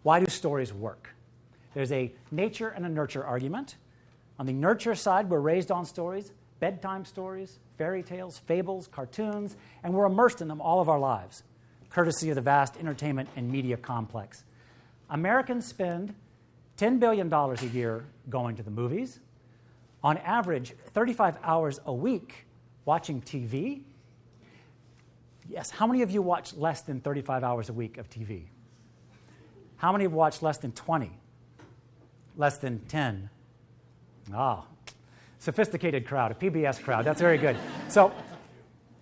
Why do stories work? There's a nature and a nurture argument. On the nurture side, we're raised on stories, bedtime stories, fairy tales, fables, cartoons, and we're immersed in them all of our lives, courtesy of the vast entertainment and media complex. Americans spend $10 billion a year going to the movies. On average, 35 hours a week watching TV. Yes, how many of you watch less than 35 hours a week of TV? How many have watched less than 20? Less than 10? Ah, sophisticated crowd, a PBS crowd. That's very good. So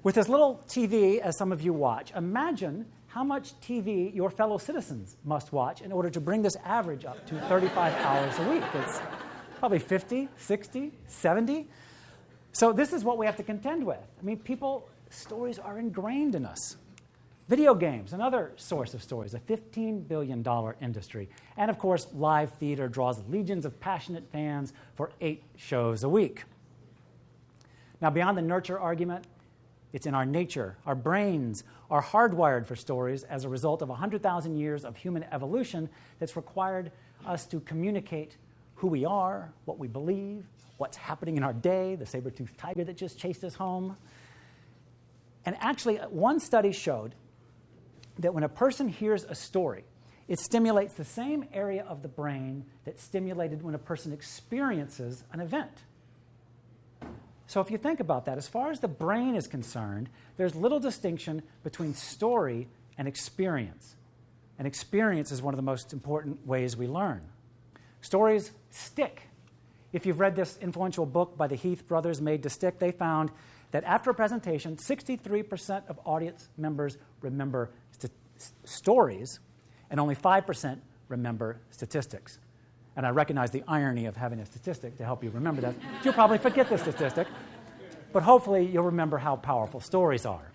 with as little TV as some of you watch, imagine how much TV your fellow citizens must watch in order to bring this average up to 35 hours a week. It's probably 50, 60, 70. So this is what we have to contend with. I mean, stories are ingrained in us. Video games, another source of stories, a $15 billion industry. And of course, live theater draws legions of passionate fans for 8 shows a week. Now, beyond the nurture argument, it's in our nature. Our brains are hardwired for stories as a result of 100,000 years of human evolution that's required us to communicate who we are, what we believe, what's happening in our day, the saber-toothed tiger that just chased us home. And actually, one study showed that when a person hears a story, it stimulates the same area of the brain that's stimulated when a person experiences an event. So if you think about that, as far as the brain is concerned, there's little distinction between story and experience. And experience is one of the most important ways we learn. Stories stick. If you've read this influential book by the Heath brothers, Made to Stick, they found that after a presentation, 63% of audience members remember stories, and only 5% remember statistics. And I recognize the irony of having a statistic to help you remember that. You'll probably forget the statistic, but hopefully you'll remember how powerful stories are.